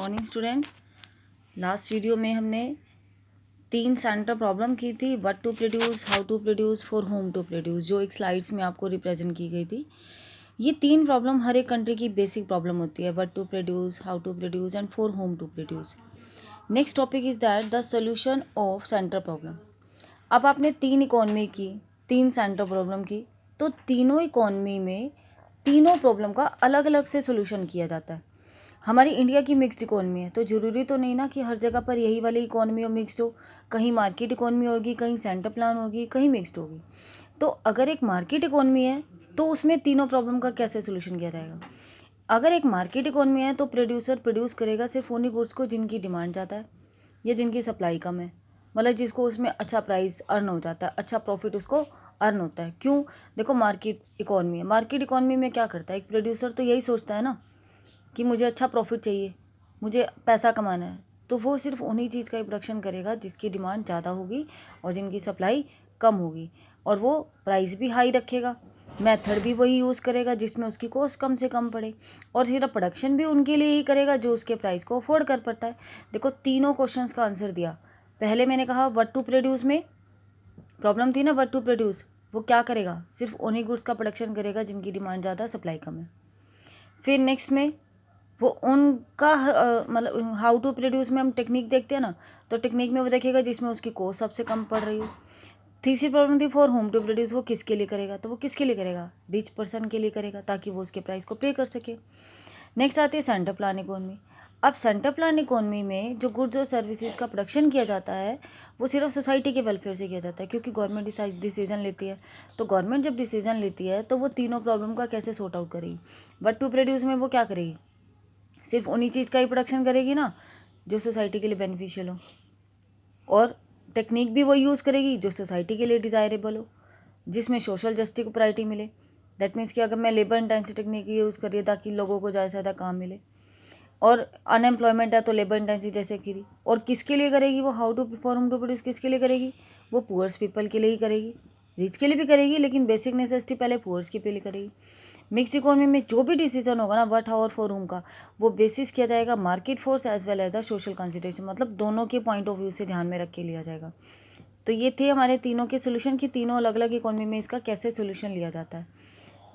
Morning student. Last video में हमने 3 centre problem की थी, what to produce, how to produce, for whom to produce, जो एक स्लाइड्स में आपको रिप्रेजेंट की गई थी। ये 3 प्रॉब्लम हर एक कंट्री की बेसिक प्रॉब्लम होती है, what to produce, how to produce and for whom to produce. Next topic is that the solution of centre problem. अब आपने 3 इकोनॉमी की, 3 सेंटर प्रॉब्लम की, तो तीनों इकोनॉमी में तीनों प्रॉब्लम का अलग अलग से सोल्यूशन किया जाता है। हमारी इंडिया की मिक्स्ड इकोनॉमी है, तो ज़रूरी तो नहीं ना कि हर जगह पर यही वाली इकोनॉमी हो, मिक्स्ड हो। कहीं मार्केट इकोनॉमी होगी, कहीं सेंटर प्लान होगी, कहीं मिक्स्ड होगी। तो अगर एक मार्केट इकोनॉमी है तो उसमें तीनों प्रॉब्लम का कैसे सोल्यूशन किया जाएगा। अगर एक मार्केट इकोनॉमी है तो प्रोड्यूसर प्रोड्यूस करेगा सिर्फ उन्हीं गुड्स को जिनकी डिमांड ज़्यादा है या जिनकी सप्लाई कम है, मतलब जिसको उसमें अच्छा प्राइस अर्न हो जाता है, अच्छा प्रॉफिट उसको अर्न होता है। क्यों? देखो, मार्केट इकोनॉमी है, मार्केट इकोनॉमी में क्या करता है, एक प्रोड्यूसर तो यही सोचता है ना कि मुझे अच्छा प्रॉफिट चाहिए, मुझे पैसा कमाना है, तो वो सिर्फ उन्हीं चीज़ का ही प्रोडक्शन करेगा जिसकी डिमांड ज़्यादा होगी और जिनकी सप्लाई कम होगी, और वो प्राइस भी हाई रखेगा, मेथड भी वही यूज़ करेगा जिसमें उसकी कॉस्ट कम से कम पड़े, और सिर्फ प्रोडक्शन भी उनके लिए ही करेगा जो उसके प्राइस को अफोर्ड कर पाता है। देखो, तीनों क्वेश्चंस का आंसर दिया। पहले मैंने कहा व्हाट टू प्रोड्यूस में प्रॉब्लम थी ना, व्हाट टू प्रोड्यूस, वो क्या करेगा, सिर्फ उन्हीं गुड्स का प्रोडक्शन करेगा जिनकी डिमांड ज़्यादा, सप्लाई कम है। फिर नेक्स्ट में वो उनका मतलब हाउ टू प्रोड्यूस में हम टेक्निक देखते हैं ना, तो टेक्निक में वो देखेगा जिसमें उसकी कॉस्ट सबसे कम पड़ रही हो। तीसरी प्रॉब्लम थी फॉर होम टू प्रोड्यूस, वो किसके लिए करेगा, तो वो किसके लिए करेगा, रिच पर्सन के लिए करेगा ताकि वो उसके प्राइस को पे कर सके। नेक्स्ट आती है सेंटर प्लान इकोनॉमी। अब सेंटर प्लान इकोनॉमी में जो गुड्स और सर्विसेज का प्रोडक्शन किया जाता है वो सिर्फ सोसाइटी के वेलफेयर से किया जाता है, क्योंकि गवर्नमेंट डिसीजन लेती है। तो गवर्नमेंट जब डिसीजन लेती है तो वो तीनों प्रॉब्लम का कैसे सॉर्ट आउट करेगी। व्हाट टू प्रोड्यूस में वो क्या करेगी, सिर्फ उन्हीं चीज़ का ही प्रोडक्शन करेगी ना जो सोसाइटी के लिए बेनिफिशियल हो, और टेक्निक भी वो यूज़ करेगी जो सोसाइटी के लिए डिज़ायरेबल हो, जिसमें सोशल जस्टिस को प्रायोरिटी मिले। दैट मीन्स कि अगर मैं लेबर इंटेंसिव टेक्निक यूज़ करिए ताकि लोगों को ज़्यादा से ज़्यादा काम मिले, और अनएम्प्लॉयमेंट है तो लेबर इंटेंसिव जैसे करी, और किसके लिए करेगी वो, how to perform to produce किसके लिए करेगी, वो पुअर्स पीपल के लिए ही करेगी। रिच के लिए भी करेगी लेकिन बेसिक नेसेसिटी पहले पुअर्स के लिए करेगी। मिक्स इकोनॉमी में जो भी डिसीजन होगा ना व्हाट हाउ और फॉर होम का, वो बेसिस किया जाएगा market force as well as the social consideration, मतलब दोनों के पॉइंट ऑफ व्यू से ध्यान में रख के लिया जाएगा। तो ये थे हमारे तीनों के सोल्यूशन की, तीनों अलग अलग इकोनॉमी में इसका कैसे सोल्यूशन लिया जाता है।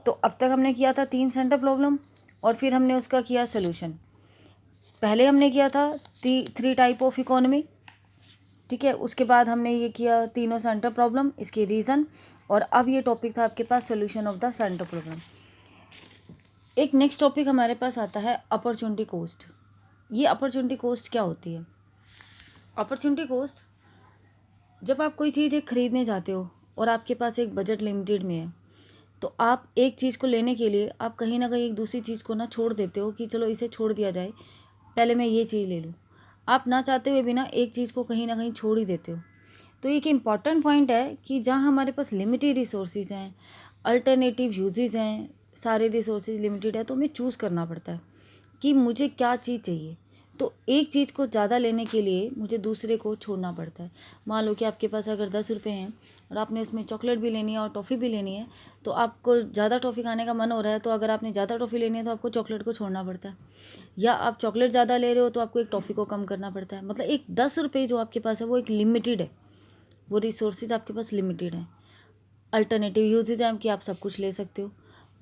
तो अब तक हमने किया था 3 सेंटर प्रॉब्लम और फिर हमने उसका किया सोल्यूशन। पहले हमने किया था 3 टाइप ऑफ इकोनॉमी, ठीक है। उसके बाद हमने ये किया तीनों सेंटर प्रॉब्लम, इसके रीज़न, और अब ये टॉपिक था आपके पास solution of the centre problem. एक नेक्स्ट टॉपिक हमारे पास आता है अपॉर्चुनिटी कॉस्ट। ये अपॉर्चुनिटी कॉस्ट क्या होती है? अपॉर्चुनिटी कॉस्ट, जब आप कोई चीज़ एक ख़रीदने जाते हो और आपके पास एक बजट लिमिटेड में है, तो आप एक चीज़ को लेने के लिए आप कहीं ना कहीं एक दूसरी चीज़ को ना छोड़ देते हो कि चलो इसे छोड़ दिया जाए, पहले मैं ये चीज़ ले लूँ। आप ना चाहते हुए भी ना एक चीज़ को कहीं ना कहीं छोड़ ही देते हो। तो एक इम्पॉर्टेंट पॉइंट है कि जहाँ हमारे पास लिमिटेड रिसोर्सेज हैं, अल्टरनेटिव यूजेस हैं, सारे रिसोर्सेज लिमिटेड है, तो हमें चूज़ करना पड़ता है कि मुझे क्या चीज़ चाहिए। तो एक चीज़ को ज़्यादा लेने के लिए मुझे दूसरे को छोड़ना पड़ता है। मान लो कि आपके पास अगर 10 रुपये हैं और आपने उसमें चॉकलेट भी लेनी है और टॉफ़ी भी लेनी है, तो आपको ज़्यादा टॉफ़ी खाने का मन हो रहा है, तो अगर आपने ज़्यादा टॉफ़ी लेनी है तो आपको चॉकलेट को छोड़ना पड़ता है, या आप चॉकलेट ज़्यादा ले रहे हो तो आपको एक टॉफ़ी को कम करना पड़ता है। मतलब एक 10 रुपये जो आपके पास है वो एक लिमिटेड है, वो रिसोर्सेज आपके पास लिमिटेड हैं। अल्टरनेटिव यूजेज हैं कि आप सब कुछ ले सकते हो,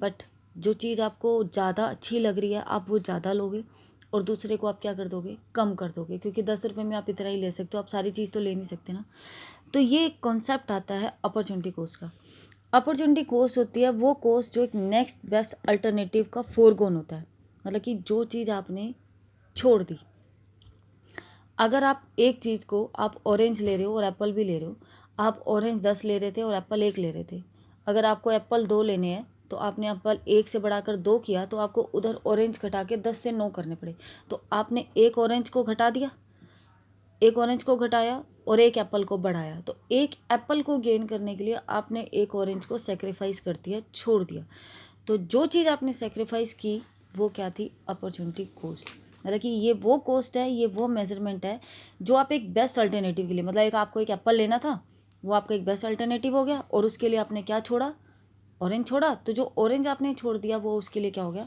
बट जो चीज़ आपको ज़्यादा अच्छी लग रही है आप वो ज़्यादा लोगे और दूसरे को आप क्या कर दोगे, कम कर दोगे, क्योंकि 10 रुपये में आप इतना ही ले सकते हो, आप सारी चीज़ तो ले नहीं सकते ना। तो ये एक कॉन्सेप्ट आता है अपॉर्चुनिटी कॉस्ट का। अपॉर्चुनिटी कॉस्ट होती है वो कॉस्ट जो एक नेक्स्ट बेस्ट अल्टरनेटिव का फोरगोन होता है, मतलब कि जो चीज़ आपने छोड़ दी। अगर आप एक चीज़ को, आप ऑरेंज ले रहे हो और एप्पल भी ले रहे हो, आप ऑरेंज 10 ले रहे थे और एप्पल 1 ले रहे थे। अगर आपको एप्पल 2 लेने हैं तो आपने एप्पल 1 से बढ़ाकर 2 किया, तो आपको उधर ऑरेंज घटा के 10 से 9 करने पड़े। तो आपने एक ऑरेंज को घटा दिया, एक ऑरेंज को घटाया और एक एप्पल को बढ़ाया। तो एक एप्पल को गेन करने के लिए आपने एक ऑरेंज को सेक्रीफाइस कर दिया, छोड़ दिया। तो जो चीज़ आपने सेक्रीफाइस की वो क्या थी, अपॉर्चुनिटी कॉस्ट। मतलब कि ये वो कॉस्ट है, ये वो मेजरमेंट है जो आप एक बेस्ट अल्टरनेटिव के लिए, मतलब एक आपको एक एप्पल लेना था, वो आपका एक बेस्ट अल्टरनेटिव हो गया, और उसके लिए आपने क्या छोड़ा, ऑरेंज छोड़ा। तो जो ऑरेंज आपने छोड़ दिया वो उसके लिए क्या हो गया,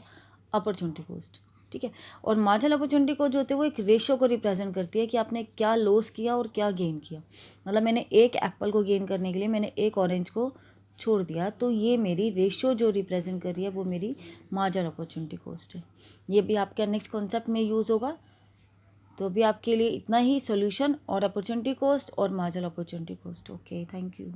अपॉर्चुनिटी कॉस्ट। ठीक है। और मार्जिनल अपॉर्चुनिटी को जो होते हैं वो एक रेशो को रिप्रेजेंट करती है कि आपने क्या लॉस किया और क्या गेन किया। मतलब मैंने एक एप्पल को गेन करने के लिए मैंने एक ऑरेंज को छोड़ दिया, तो ये मेरी रेशो जो रिप्रेजेंट कर रही है वो मेरी मार्जिनल अपॉर्चुनिटी कॉस्ट है। ये भी आपके नेक्स्ट कॉन्सेप्ट में यूज़ होगा। तो अभी आपके लिए इतना ही, सॉल्यूशन और अपॉर्चुनिटी कॉस्ट और marginal opportunity cost. Okay, thank you.